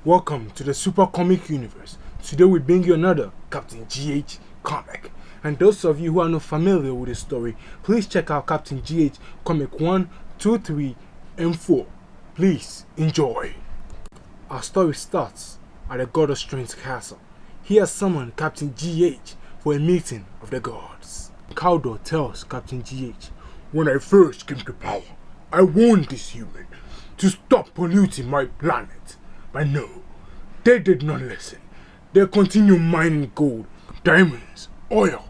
Welcome to the Super Comic Universe. Today we bring you another Captain GH comic. And those of you who are not familiar with the story, please check out Captain GH comic 1, 2, 3, and 4. Please enjoy. Our story starts at the God of Strength's castle. He has summoned Captain GH for a meeting of the gods. Cawdor tells Captain GH, "When I first came to power, I warned this human to stop polluting my planet. But no, they did not listen. They continue mining gold, diamonds, oil,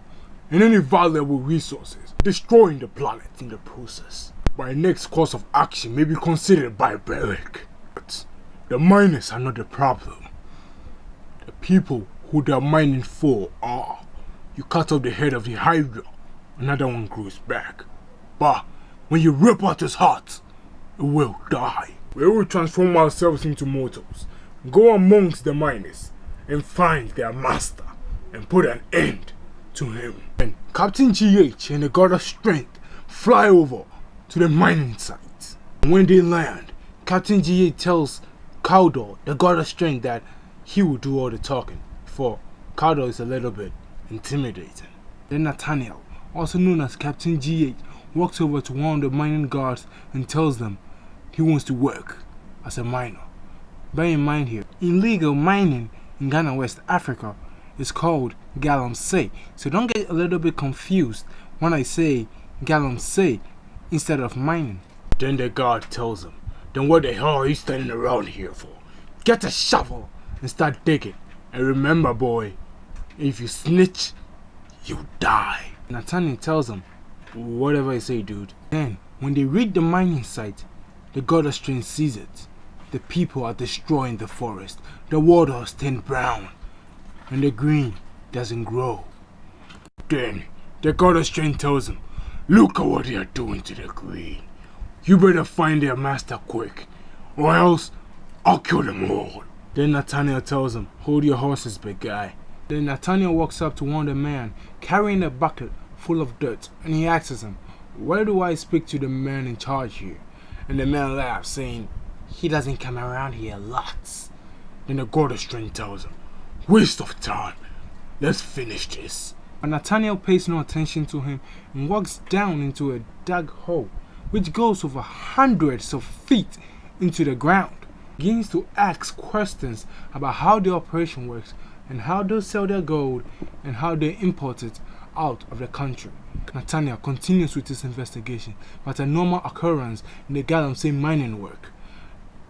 and any valuable resources, destroying the planet in the process. My next course of action may be considered barbaric, but the miners are not the problem. The people who they are mining for are. You cut off the head of the Hydra, another one grows back. But when you rip out his heart, it will die. We will transform ourselves into mortals, go amongst the miners, and find their master, and put an end to him." And Captain GH and the God of Strength fly over to the mining site. When they land, Captain GH tells Cawdor, the God of Strength, that he will do all the talking, for Cawdor is a little bit intimidating. Then Nathaniel, also known as Captain GH, walks over to one of the mining guards and tells them he wants to work as a miner. Bear in mind here, illegal mining in Ghana, West Africa is called galamsey. So don't get a little bit confused when I say galamsey instead of mining. Then the guard tells him, "Then what the hell are you standing around here for? Get a shovel and start digging. And remember, boy, if you snitch, you die." Nathaniel tells him, "Whatever I say, dude." Then, when they reach the mining site, the God of Strength sees it. The people are destroying the forest. The water has turned brown, and the green doesn't grow. Then, the God of Strength tells him, "Look at what they are doing to the green. You better find their master quick, or else I'll kill them all." Then Nathaniel tells him, "Hold your horses, big guy." Then Nathaniel walks up to one of the men carrying a bucket full of dirt, and he asks him, "Where do I speak to the man in charge here?" And the man laughs, saying, "He doesn't come around here lots." Then the God of Strength tells him, "Waste of time. Let's finish this." But Nathaniel pays no attention to him and walks down into a dug hole, which goes over hundreds of feet into the ground. He begins to ask questions about how the operation works and how they sell their gold and how they import it out of the country. Nathaniel continues with his investigation, but a normal occurrence in the galamsey mining work.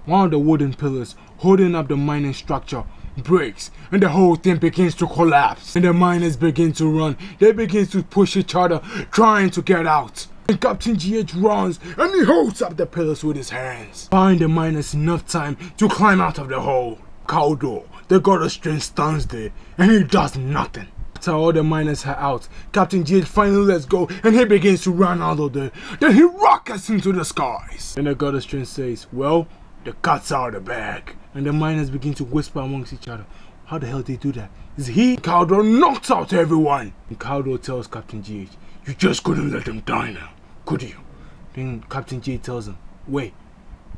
One of the wooden pillars holding up the mining structure breaks, and the whole thing begins to collapse. And the miners begin to run. They begin to push each other, trying to get out. And Captain GH runs, and he holds up the pillars with his hands, buying the miners enough time to climb out of the hole. Cawdor, the God of Strength, stands there, and he does nothing. After all the miners are out, Captain GH finally lets go, and he begins to run out of there. Then he rockets into the skies. And the God of Strength says, "Well, the cat's out of the bag." And the miners begin to whisper amongst each other, "How the hell did they do that? Is he?" Cawdor knocks out everyone. And Cawdor tells Captain GH, "You just couldn't let them die now, could you?" Then Captain GH tells him, "Wait,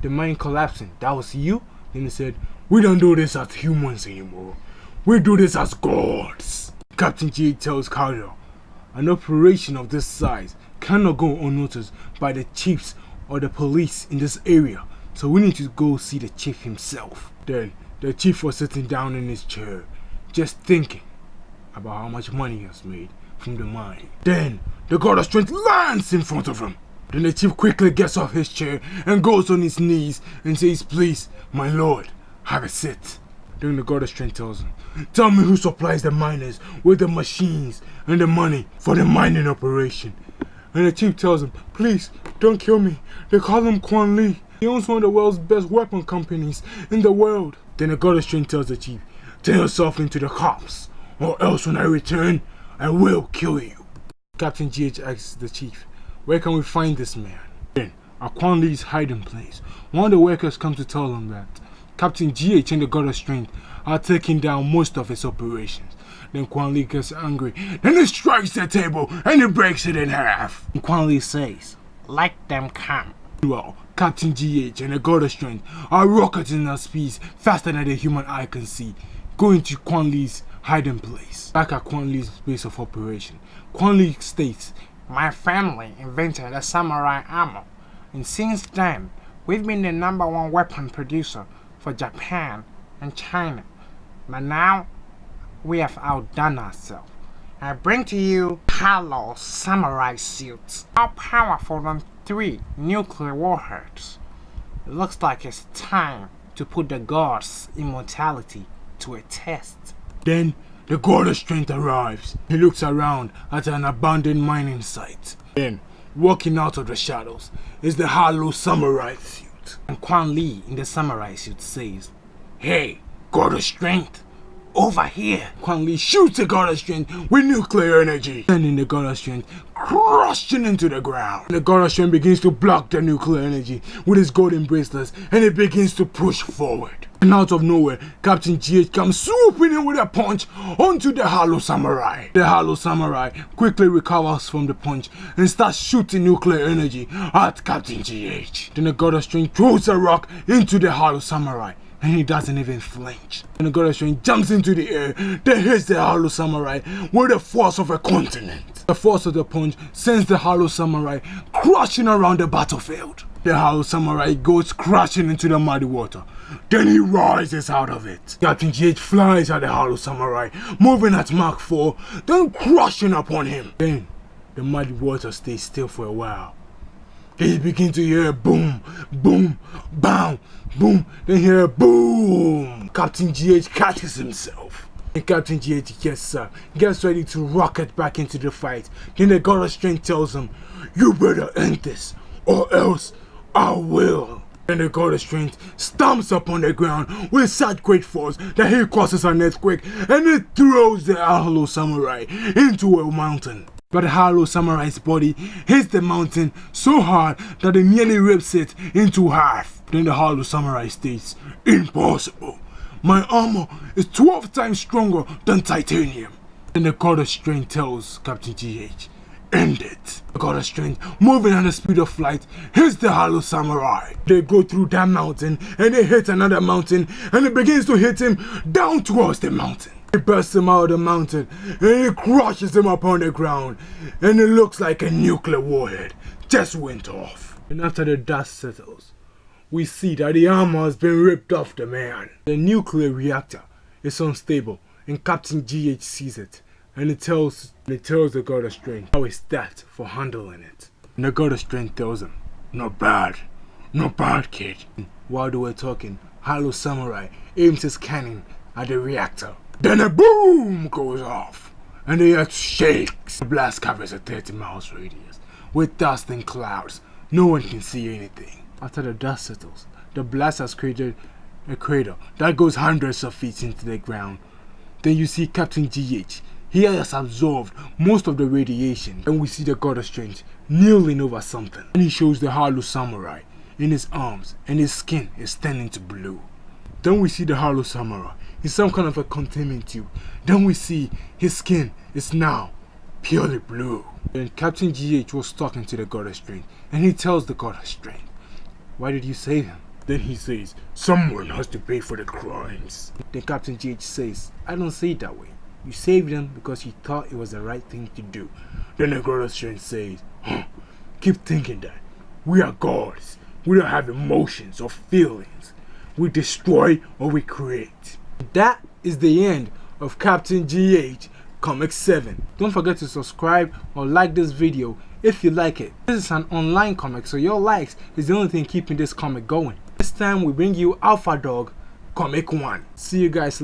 the mine collapsing, that was you?" Then he said, "We don't do this as humans anymore. We do this as gods." Captain GH tells Cawdor, "An operation of this size cannot go unnoticed by the chiefs or the police in this area, so we need to go see the chief himself." Then the chief was sitting down in his chair, just thinking about how much money he has made from the mine. Then the God of Strength lands in front of him. Then the chief quickly gets off his chair and goes on his knees and says, "Please, my lord, have a seat." Then the God of Strength tells him, "Tell me who supplies the miners with the machines and the money for the mining operation." And the chief tells him, "Please, don't kill me. They call him Quan Lee. He owns one of the world's best weapon companies in the world." Then the God of Strength tells the chief, "Turn yourself into the cops, or else when I return, I will kill you." Captain GH asks the chief, "Where can we find this man?" Then, at Quan Lee's hiding place, one of the workers comes to tell him that Captain GH and the God of Strength are taking down most of his operations. Then Quan Lee gets angry. Then he strikes the table and he breaks it in half. And Quan Lee says, "Let them come." Well, Captain GH and the God of Strength are rocketing at speeds faster than the human eye can see, going to Quan Li's hiding place. Back at Quan Li's base of operation, Quan Li states, "My family invented a samurai armor, and since then, we've been the #1 weapon producer for Japan and China. But now, we have outdone ourselves. I bring to you Halo samurai suits, more powerful than 3 nuclear warheads. It looks like it's time to put the gods' immortality to a test." Then the God of Strength arrives. He looks around at an abandoned mining site. Then, walking out of the shadows, is the Halo samurai suit. And Quan Li in the samurai suit says, "Hey, God of Strength, over here!" Quan Li shoots the God of Strength with nuclear energy, sending the God of Strength crashing into the ground. The God of Strength begins to block the nuclear energy with his golden bracelets, and it begins to push forward. And out of nowhere, Captain GH comes swooping in with a punch onto the Halo samurai. The Halo samurai quickly recovers from the punch and starts shooting nuclear energy at Captain GH. Then the God of Strength throws a rock into the Halo samurai, and he doesn't even flinch. And the God of Strength jumps into the air, then hits the Halo samurai with the force of a continent. The force of the punch sends the Halo samurai crashing around the battlefield. The Halo samurai goes crashing into the muddy water. Then he rises out of it. Captain GH flies at the Halo samurai, moving at Mach 4, then crashing upon him. Then the muddy water stays still for a while. Then you begin to hear a boom, boom, bam, boom, then hear a boom. Captain GH catches himself. And Captain GH gets ready to rocket back into the fight. Then the God of Strength tells him, "You better end this, or else I will." Then the God of Strength stamps upon the ground with such great force that he causes an earthquake, and it throws the Halo samurai into a mountain. But the Halo samurai's body hits the mountain so hard that it nearly rips it into half. Then the Halo samurai states, "Impossible. My armor is 12 times stronger than titanium." Then the God of Strength tells Captain GH, "End it." The God of Strength, moving at the speed of light, hits the Halo samurai. They go through that mountain and they hit another mountain, and it begins to hit him down towards the mountain. It bursts him out of the mountain and it crushes him upon the ground, and it looks like a nuclear warhead just went off. And after the dust settles, we see that the armor has been ripped off the man. The nuclear reactor is unstable, and Captain GH sees it, and it tells the God of Strength how is that for handling it. And the God of Strength tells him, not bad, kid." While they were talking, Halo samurai aims his cannon at the reactor. Then a boom goes off, and the earth shakes. The blast covers a 30 miles radius. With dust and clouds, no one can see anything. After the dust settles, the blast has created a crater that goes hundreds of feet into the ground. Then you see Captain GH. He has absorbed most of the radiation. And we see the God of Strength kneeling over something. And he shows the Halo samurai in his arms, and his skin is turning to blue. Then we see the Halo samurai in some kind of a containment tube. Then we see his skin is now purely blue. Then Captain GH was talking to the God of Strength, and he tells the God of Strength, "Why did you save him?" Then he says, "Someone has to pay for the crimes." Then Captain GH says, "I don't see it that way. You saved him because you thought it was the right thing to do." Then the God of Strength says, "Keep thinking that. We are gods. We don't have emotions or feelings. We destroy or we create." That is the end of Captain GH Comic 7. Don't forget to subscribe or like this video if you like it. This is an online comic, so your likes is the only thing keeping this comic going. This time we bring you Alpha Dog Comic 1. See you guys later.